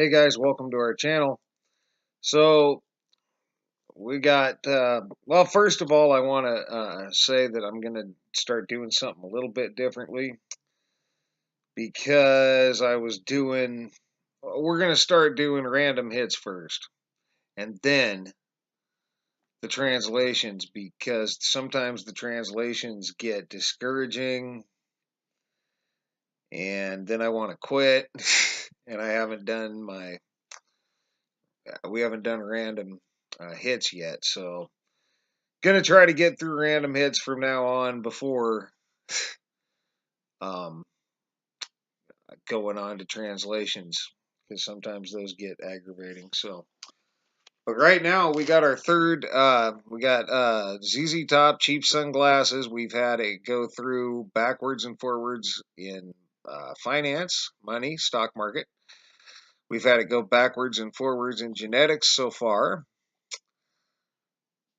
Hey guys, welcome to our channel. So we got, well, first of all, I want to say that I'm going to start doing something a little bit differently because we're going to start doing random hits first and then the translations because sometimes the translations get discouraging and then I want to quit and we haven't done random hits yet, so gonna try to get through random hits from now on before um, going on to translations because sometimes those get aggravating. So, but right now we got our third. We got ZZ Top cheap sunglasses. We've had it go through backwards and forwards in finance, money, stock market. We've had it go backwards and forwards in genetics so far.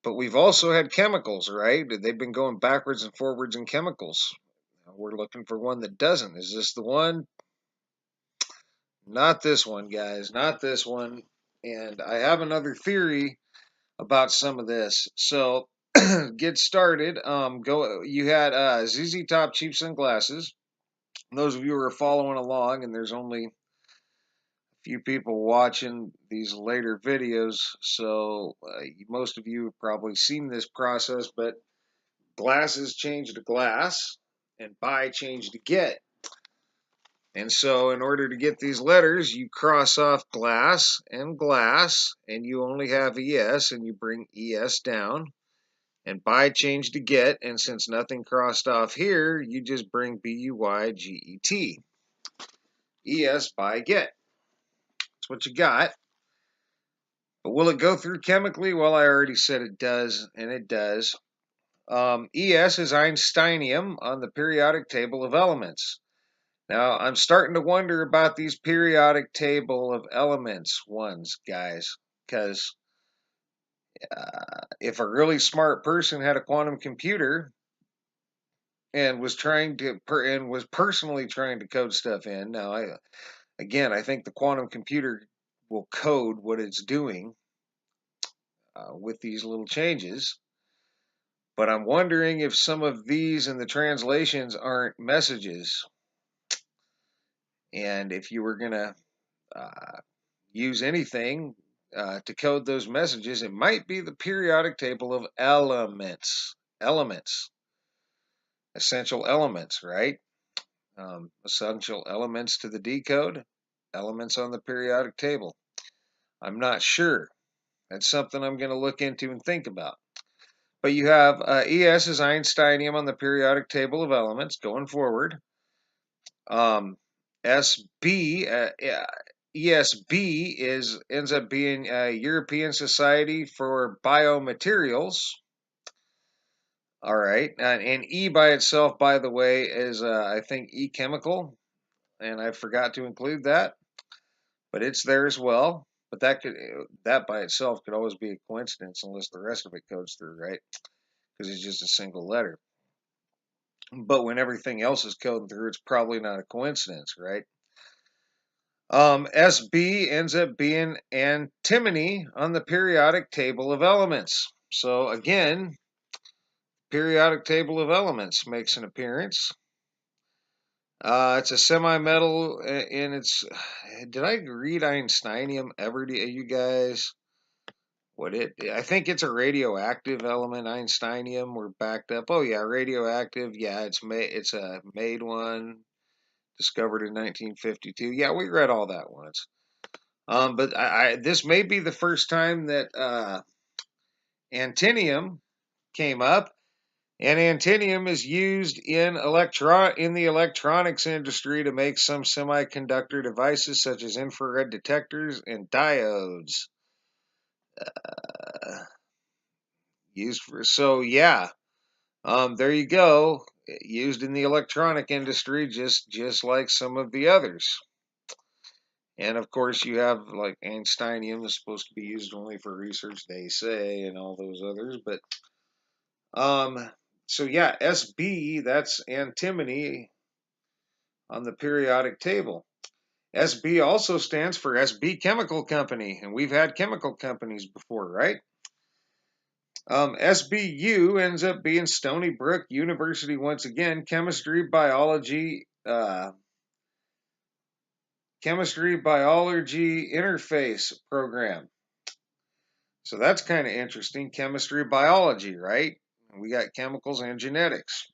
But we've also had chemicals, right? They've been going backwards and forwards in chemicals. We're looking for one that doesn't. Is this the one? Not this one, guys. Not this one. And I have another theory about some of this. So get started. Go. You had ZZ Top cheap sunglasses. Those of you who are following along, and there's only a few people watching these later videos, so most of you have probably seen this process. But glasses change to glass, and buy change to get. And so in order to get these letters, you cross off glass, and you only have ES, and you bring ES down, and buy change to get, and since nothing crossed off here, you just bring BUYGET. ES buy get. That's what you got. But will it go through chemically? Well, I already said it does, and it does. ES is Einsteinium on the periodic table of elements. Now, I'm starting to wonder about these periodic table of elements ones, guys, because if a really smart person had a quantum computer and was personally trying to code stuff in, now, I think the quantum computer will code what it's doing with these little changes. But I'm wondering if some of these in the translations aren't messages. And if you were going to use anything to code those messages, it might be the periodic table of elements. Elements. Essential elements, right? Essential elements to the decode. Elements on the periodic table. I'm not sure. That's something I'm going to look into and think about. But you have ES is Einsteinium on the periodic table of elements going forward. SB, ESB ends up being European Society for Biomaterials. All right, and E by itself, by the way, is I think E chemical, and I forgot to include that, but it's there as well. But that by itself could always be a coincidence unless the rest of it codes through, right? Because it's just a single letter. But when everything else is coding through, it's probably not a coincidence, right? SB ends up being antimony on the periodic table of elements. So again, periodic table of elements makes an appearance. It's a semi-metal, and it's. Did I read Einsteinium ever to you guys? I think it's a radioactive element. Einsteinium. We're backed up. Oh yeah, radioactive. Yeah, it's a made one, discovered in 1952. Yeah, we read all that once. But this may be the first time that antineum came up, and antineum is used in the electronics industry to make some semiconductor devices such as infrared detectors and diodes. Used for so yeah, there you go. Used in the electronic industry, just like some of the others. And of course, you have like Einsteinium is supposed to be used only for research, they say, and all those others. But so yeah, SB, that's antimony on the periodic table. SB also stands for SB Chemical Company, and we've had chemical companies before, right? SBU ends up being Stony Brook University once again, chemistry biology interface program. So that's kind of interesting. Chemistry biology, right? We got chemicals and genetics.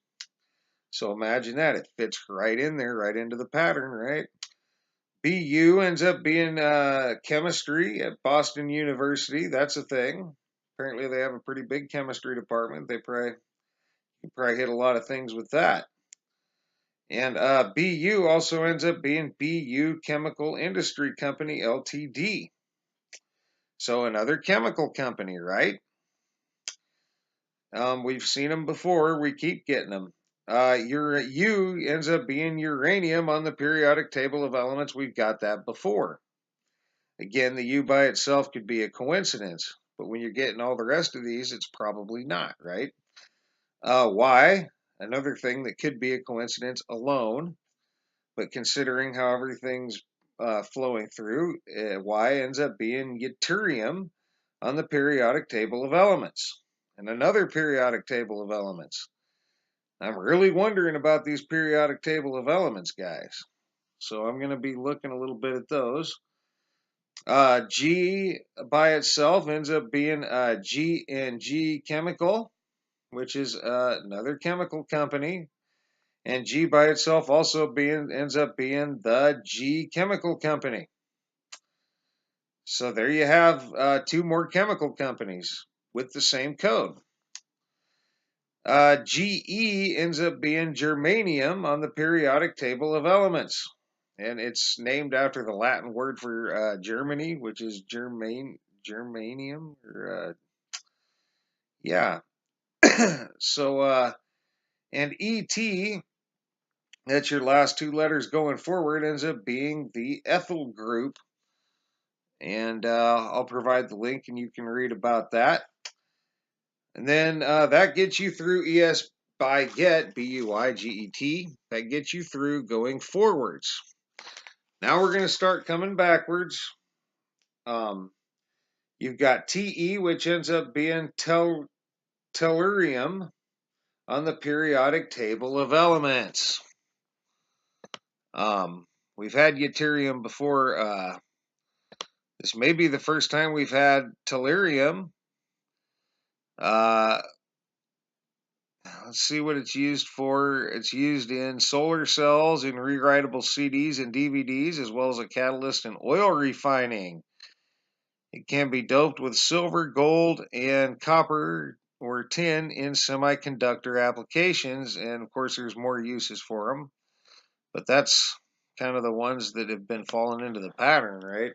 So imagine that. It fits right in there, right into the pattern, right? BU ends up being chemistry at Boston University. That's a thing. Apparently they have a pretty big chemistry department. They probably hit a lot of things with that. And BU also ends up being BU Chemical Industry Company Ltd. So another chemical company, right? We've seen them before. We keep getting them. U ends up being uranium on the periodic table of elements. We've got that before. Again, the U by itself could be a coincidence, but when you're getting all the rest of these, it's probably not, right? Y, another thing that could be a coincidence alone, but considering how everything's flowing through, Y ends up being yttrium on the periodic table of elements. And another periodic table of elements. I'm really wondering about these periodic table of elements, guys. So I'm going to be looking a little bit at those. G by itself ends up being G and G Chemical, which is another chemical company. And G by itself also ends up being the G Chemical Company. So there you have two more chemical companies with the same code. GE ends up being germanium on the periodic table of elements. And it's named after the Latin word for Germany, which is germanium. Yeah. So, and ET, that's your last two letters going forward, ends up being the ethyl group. And I'll provide the link and you can read about that. And then that gets you through ES by get, B-U-I-G-E-T. That gets you through going forwards. Now we're going to start coming backwards. You've got TE, which ends up being tellurium on the periodic table of elements. We've had yttrium before. This may be the first time we've had tellurium. Let's see what it's used for. It's used in solar cells, in rewritable CDs and DVDs, as well as a catalyst in oil refining. It can be doped with silver, gold, and copper or tin in semiconductor applications. And of course, there's more uses for them. But that's kind of the ones that have been falling into the pattern, right?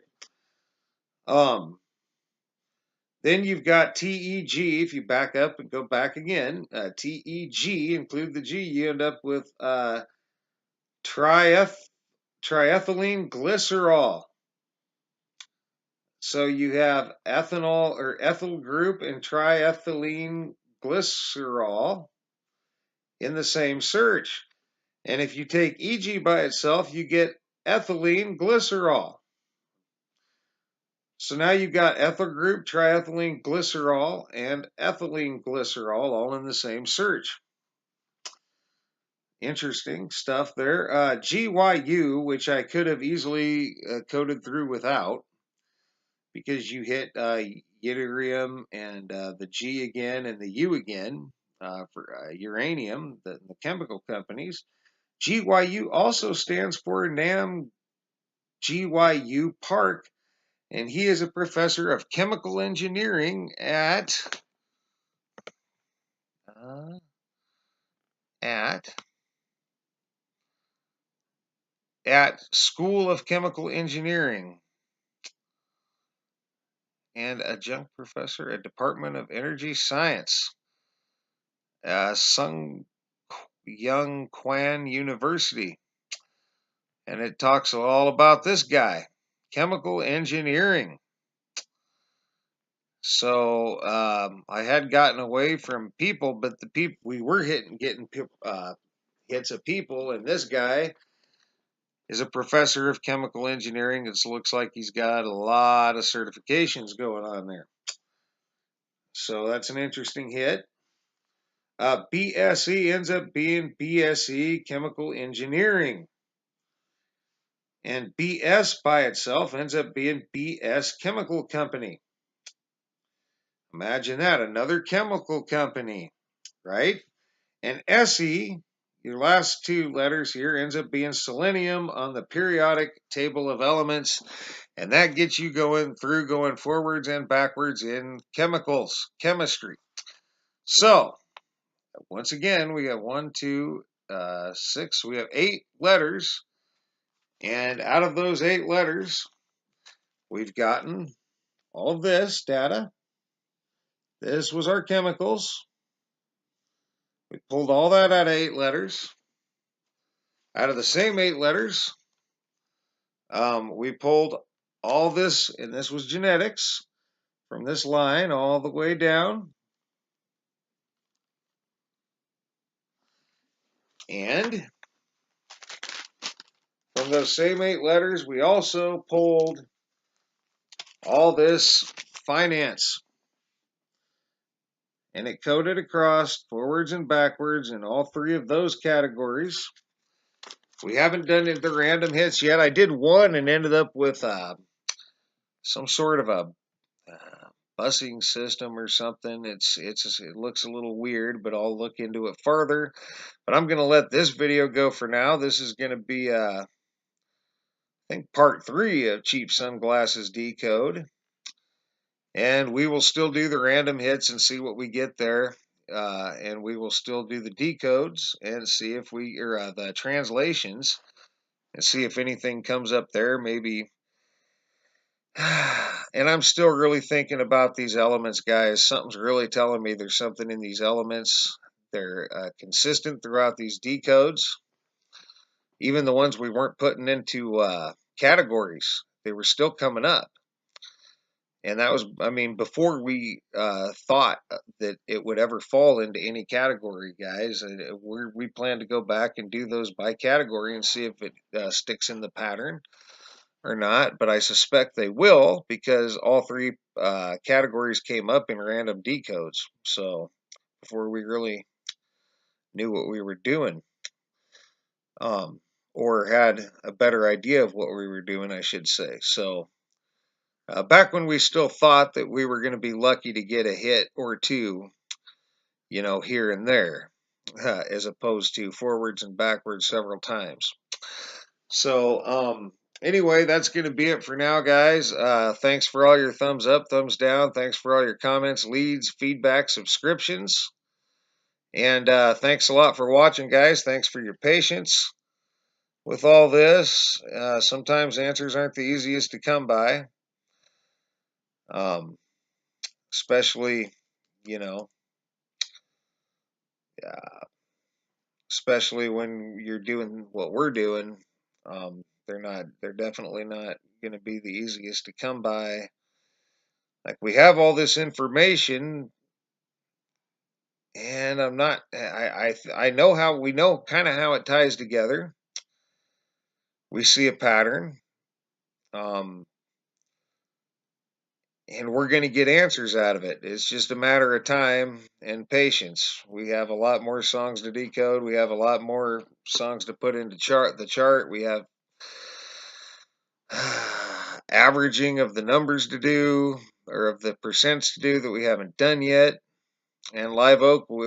Then you've got TEG. If you back up and go back again, TEG, include the G, you end up with triethylene glycerol. So you have ethanol or ethyl group and triethylene glycerol in the same search. And if you take EG by itself, you get ethylene glycerol. So now you've got ethyl group, triethylene glycerol, and ethylene glycerol all in the same search. Interesting stuff there. GYU, which I could have easily coded through without, because you hit yttrium and the G again and the U again for uranium, the chemical companies. GYU also stands for Nam GYU Park, and he is a professor of chemical engineering at School of Chemical Engineering and adjunct professor at Department of Energy Science, Sung Young Kwan University. And it talks all about this guy, chemical engineering. So I had gotten away from people, but the people we were getting hits of people, and this guy is a professor of chemical engineering. It looks like he's got a lot of certifications going on there. So that's an interesting hit. BSE ends up being BSE Chemical Engineering. And BS by itself ends up being BS Chemical Company. Imagine that, another chemical company, right? And SE, your last two letters here, ends up being selenium on the periodic table of elements. And that gets you going forwards and backwards in chemicals, chemistry. So, once again, we have 1, 2, 6, we have 8 letters. And out of those 8 letters, we've gotten all of this data. This was our chemicals. We pulled all that out of 8 letters. Out of the same 8 letters, we pulled all this, and this was genetics, from this line all the way down. And from those same 8 letters, we also pulled all this finance. And it coded across forwards and backwards in all 3 of those categories. We haven't done the random hits yet. I did one and ended up with some sort of a busing system or something. It looks a little weird, but I'll look into it further. But I'm going to let this video go for now. This is going to be, I think, part 3 of Cheap Sunglasses Decode. And we will still do the random hits and see what we get there. And we will still do the decodes and see if the translations, and see if anything comes up there, maybe. And I'm still really thinking about these elements, guys. Something's really telling me there's something in these elements. They're consistent throughout these decodes. Even the ones we weren't putting into categories, they were still coming up. And that was, I mean, before we thought that it would ever fall into any category, guys. We plan to go back and do those by category and see if it sticks in the pattern or not. But I suspect they will, because all 3 categories came up in random decodes. So before we really knew what we were doing, or had a better idea of what we were doing, I should say. So back when we still thought that we were going to be lucky to get a hit or 2, here and there, as opposed to forwards and backwards several times. So, anyway, that's going to be it for now, guys. Thanks for all your thumbs up, thumbs down. Thanks for all your comments, leads, feedback, subscriptions. And thanks a lot for watching, guys. Thanks for your patience with all this. Sometimes answers aren't the easiest to come by. Especially, especially when you're doing what we're doing. They're definitely not going to be the easiest to come by. Like, we have all this information, and I know how, we know kind of how it ties together. We see a pattern. And we're going to get answers out of it. It's just a matter of time and patience. We have a lot more songs to decode. We have a lot more songs to put into the chart. We have averaging of the numbers to do, or of the percents to do, that we haven't done yet. And Live Oak, we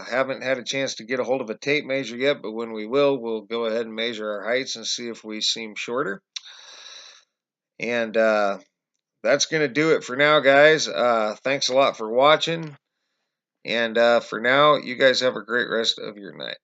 haven't had a chance to get a hold of a tape measure yet, but when we will, we'll go ahead and measure our heights and see if we seem shorter. And that's going to do it for now, guys. Thanks a lot for watching. And for now, you guys have a great rest of your night.